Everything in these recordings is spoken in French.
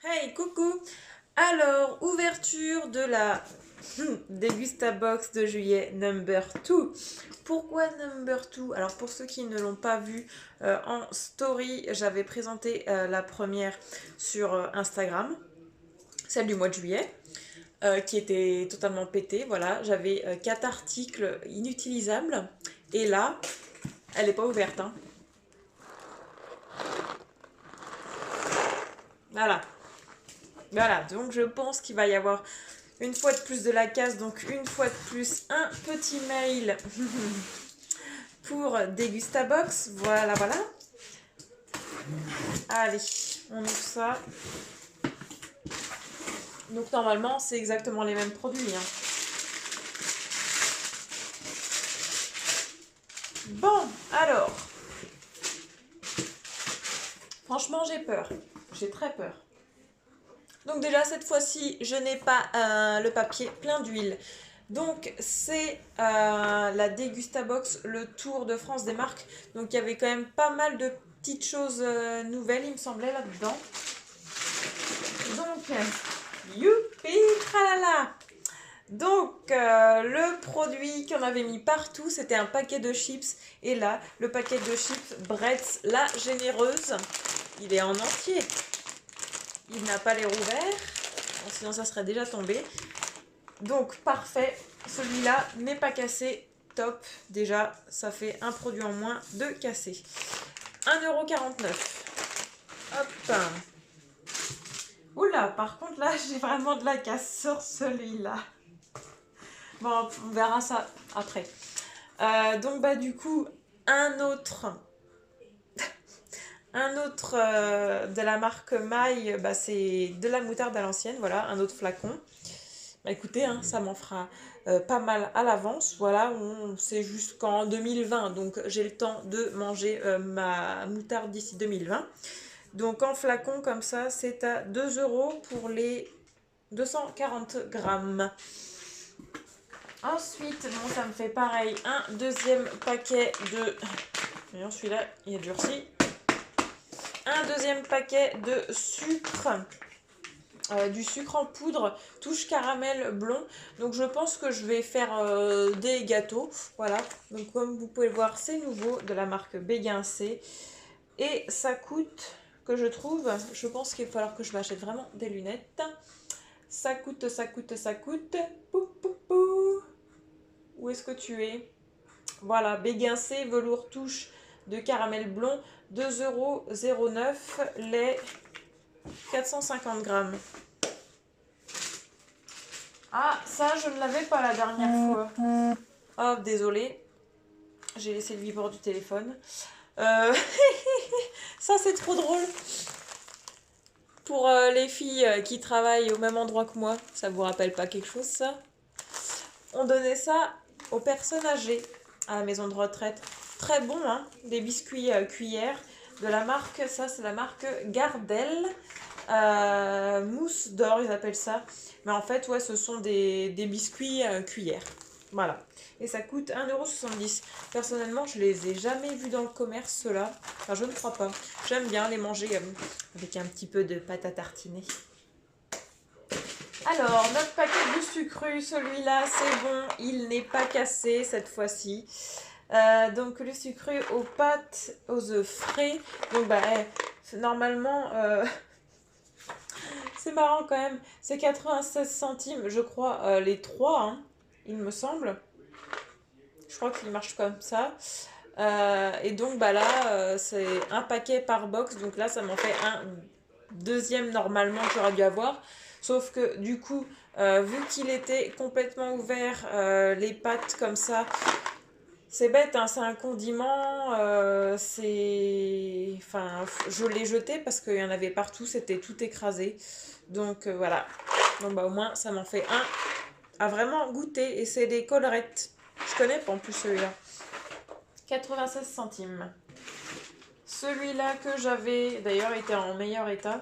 Hey, coucou! Alors, ouverture de la Degustabox de juillet number 2. Pourquoi number 2? Alors, pour ceux qui ne l'ont pas vu en story, j'avais présenté la première sur Instagram, celle du mois de juillet, qui était totalement pétée. Voilà, j'avais 4 articles inutilisables. Et là, elle n'est pas ouverte, hein. Voilà. Voilà, donc je pense qu'il va y avoir une fois de plus de la casse, donc une fois de plus un petit mail pour Degustabox. Voilà, voilà. Allez, on ouvre ça. Donc normalement, c'est exactement les mêmes produits, hein. Bon, alors. Franchement, j'ai peur. J'ai très peur. Donc déjà, cette fois-ci, je n'ai pas le papier plein d'huile. Donc c'est la Degustabox, le tour de France des marques. Donc il y avait quand même pas mal de petites choses nouvelles, il me semblait, là-dedans. Donc, youpi, tralala. Donc, le produit qu'on avait mis partout, c'était un paquet de chips. Et là, le paquet de chips Bretz, la généreuse, il est en entier. Il n'a pas l'air ouvert, sinon ça serait déjà tombé. Donc, parfait. Celui-là n'est pas cassé. Top. Déjà, ça fait un produit en moins de cassé. 1,49 €. Hop. Oula, par contre, là, j'ai vraiment de la casse sur celui-là. Bon, on verra ça après. Donc, bah, du coup, un autre de la marque Maille, bah, c'est de la moutarde à l'ancienne. Voilà, un autre flacon. Bah, écoutez, hein, ça m'en fera pas mal à l'avance. Voilà, c'est jusqu'en 2020. Donc, j'ai le temps de manger ma moutarde d'ici 2020. Donc, en flacon, comme ça, c'est à 2 € pour les 240 grammes. Ensuite, bon, ça me fait pareil, un deuxième paquet de... Voyons, celui-là, il est durci. Un deuxième paquet de sucre, du sucre en poudre, touche caramel blond. Donc je pense que je vais faire des gâteaux. Voilà, donc comme vous pouvez le voir, c'est nouveau, de la marque Béguincé. Et ça coûte, que je trouve, je pense qu'il va falloir que je m'achète vraiment des lunettes. Ça coûte, pou, pou, pou. Où est-ce que tu es? Voilà, Béguincé, velours touche de caramel blond, 2,09 € les 450 grammes. Ah, ça, je ne l'avais pas la dernière fois. Oh, désolé. J'ai laissé le vibreur du téléphone. Ça, c'est trop drôle. Pour les filles qui travaillent au même endroit que moi, ça vous rappelle pas quelque chose, ça? On donnait ça aux personnes âgées à la maison de retraite. Très bon, hein? Des biscuits cuillères de la marque, ça c'est la marque Gardel. Mousse d'or, ils appellent ça. Mais en fait, ouais, ce sont des biscuits cuillères. Voilà. Et ça coûte 1,70 €. Personnellement, je les ai jamais vus dans le commerce, ceux-là. Enfin, je ne crois pas. J'aime bien les manger avec un petit peu de pâte à tartiner. Alors, notre paquet de sucru, celui-là, c'est bon. Il n'est pas cassé cette fois-ci. Donc, le sucru aux pâtes, aux œufs frais. Donc, bah, normalement... c'est marrant quand même, c'est 96 centimes, je crois, les 3, hein, il me semble. Je crois qu'il marche comme ça. Et donc, bah là, c'est un paquet par box. Donc là, ça m'en fait un deuxième normalement que j'aurais dû avoir. Sauf que du coup, vu qu'il était complètement ouvert, les pâtes comme ça, c'est bête, hein, c'est un condiment. Enfin, je l'ai jeté parce qu'il y en avait partout, c'était tout écrasé. Donc voilà. Donc bah au moins, ça m'en fait un à vraiment goûter. Et c'est des collerettes. Je connais pas en plus celui-là. 96 centimes. Celui-là que j'avais, d'ailleurs, était en meilleur état.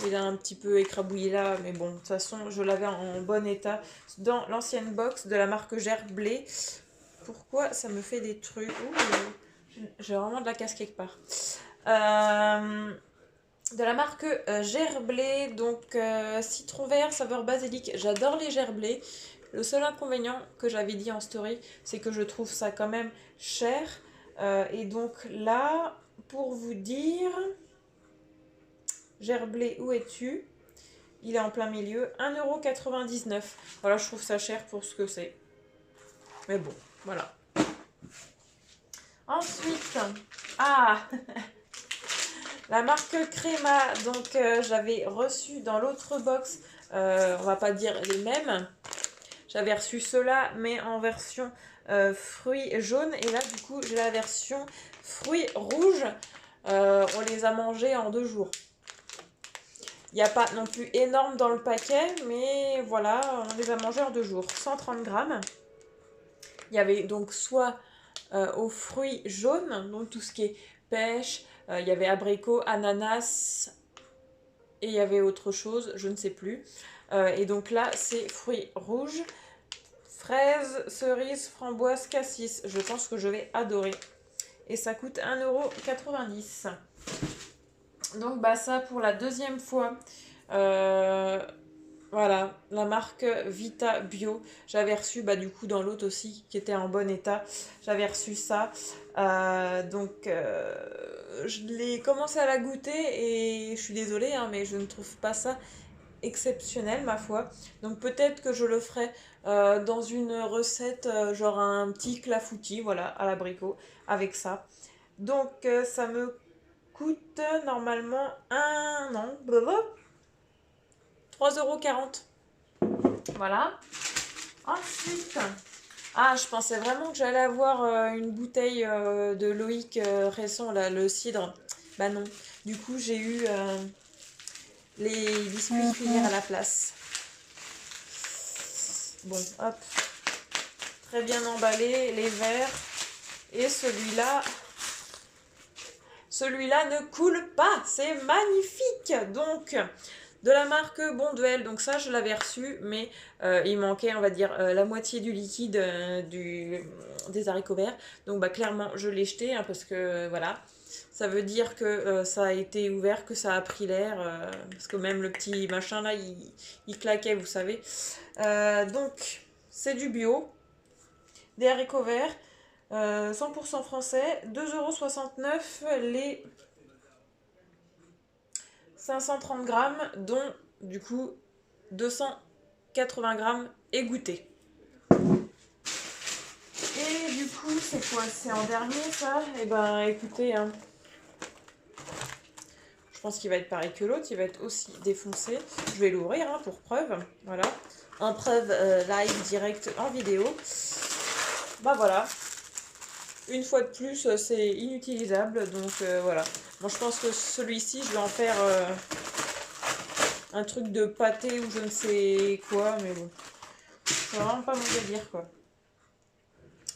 Il a un petit peu écrabouillé là, mais bon, de toute façon, je l'avais en bon état dans l'ancienne box de la marque Gerblé. Pourquoi ça me fait des trucs? Ouh, j'ai vraiment de la casse quelque part. de la marque Gerblé, donc citron vert, saveur basilic. J'adore les gerblés. Le seul inconvénient que j'avais dit en story, c'est que je trouve ça quand même cher. Et donc là, pour vous dire, Gerblé, où es-tu? Il est en plein milieu, 1,99 €. Voilà, je trouve ça cher pour ce que c'est. Mais bon, voilà. Ensuite, la marque Crema, donc j'avais reçu dans l'autre box, on va pas dire les mêmes. J'avais reçu ceux-là, mais en version fruits jaunes. Et là, du coup, j'ai la version fruits rouges. On les a mangés en 2 jours. Il n'y a pas non plus énorme dans le paquet, mais voilà, on les a mangés en 2 jours. 130 grammes. Il y avait donc soit aux fruits jaunes, donc tout ce qui est pêche, il y avait abricot, ananas, et il y avait autre chose, je ne sais plus. Et donc là, c'est fruits rouges, fraises, cerises, framboises, cassis. Je pense que je vais adorer. Et ça coûte 1,90 €. Donc bah ça pour la deuxième fois. Voilà, la marque Vita Bio. J'avais reçu du coup dans l'autre aussi qui était en bon état. J'avais reçu ça. Je l'ai commencé à la goûter et je suis désolée, hein, mais je ne trouve pas ça exceptionnel ma foi. Donc peut-être que je le ferai dans une recette genre un petit clafoutis, voilà, à l'abricot avec ça. Donc ça me coûte normalement 3,40 €. Voilà. Ensuite, je pensais vraiment que j'allais avoir une bouteille de Loïc Resson, là, le cidre. Bah non. Du coup, j'ai eu les biscuits cuillères à la place. Bon, hop. Très bien emballé, les verres. Et celui-là ne coule pas. C'est magnifique. Donc, de la marque Bonduelle. Donc ça, je l'avais reçu, mais il manquait, on va dire, la moitié du liquide des haricots verts. Donc, clairement, je l'ai jeté, hein, parce que, voilà. Ça veut dire que ça a été ouvert, que ça a pris l'air, parce que même le petit machin là, il claquait, vous savez. Donc, c'est du bio, des haricots verts, 100% français, 2,69 € les 530 grammes, dont du coup 280 grammes égouttés. Et du coup, c'est quoi? C'est en dernier ça? Eh ben écoutez, hein. Je pense qu'il va être pareil que l'autre, il va être aussi défoncé. Je vais l'ouvrir, hein, pour preuve. Voilà. En preuve live, direct, en vidéo. Bah voilà. Une fois de plus, c'est inutilisable. Donc voilà. Bon, je pense que celui-ci, je vais en faire un truc de pâté ou je ne sais quoi. Mais bon. C'est vraiment pas mon délire, quoi.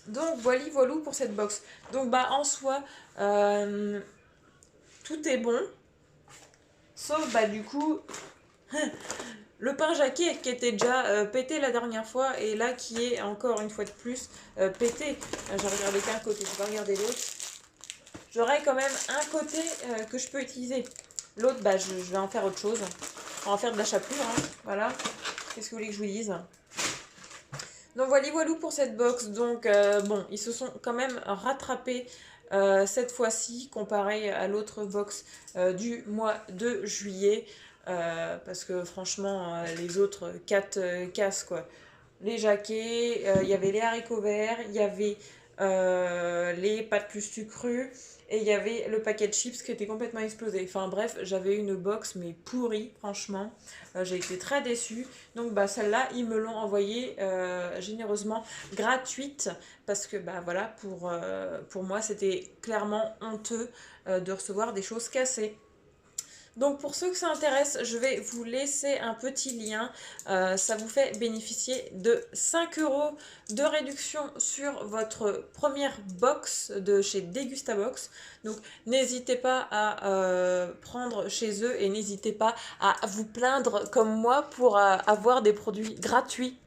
Donc voilà pour cette box. Donc en soi, tout est bon. Sauf du coup le pain jaquet qui était déjà pété la dernière fois et là qui est encore une fois de plus pété. J'ai regardé qu'un côté, je vais pas regarder l'autre. J'aurai quand même un côté que je peux utiliser. L'autre, je vais en faire autre chose. On va en faire de la chapelure, hein. Voilà. Qu'est-ce que vous voulez que je vous dise? Donc voilà pour cette box. Donc bon, ils se sont quand même rattrapés cette fois-ci comparé à l'autre box du mois de juillet. Parce que franchement, les autres 4 cassent quoi. Les jaquets, il y avait les haricots verts, il y avait les pâtes plus sucrues et il y avait le paquet de chips qui était complètement explosé. Enfin bref, j'avais une box mais pourrie, franchement. J'ai été très déçue. Donc celle-là, ils me l'ont envoyée généreusement gratuite parce que voilà, pour moi, c'était clairement honteux de recevoir des choses cassées. Donc pour ceux que ça intéresse, je vais vous laisser un petit lien. Ça vous fait bénéficier de 5 € de réduction sur votre première box de chez Degustabox. Donc n'hésitez pas à prendre chez eux et n'hésitez pas à vous plaindre comme moi pour avoir des produits gratuits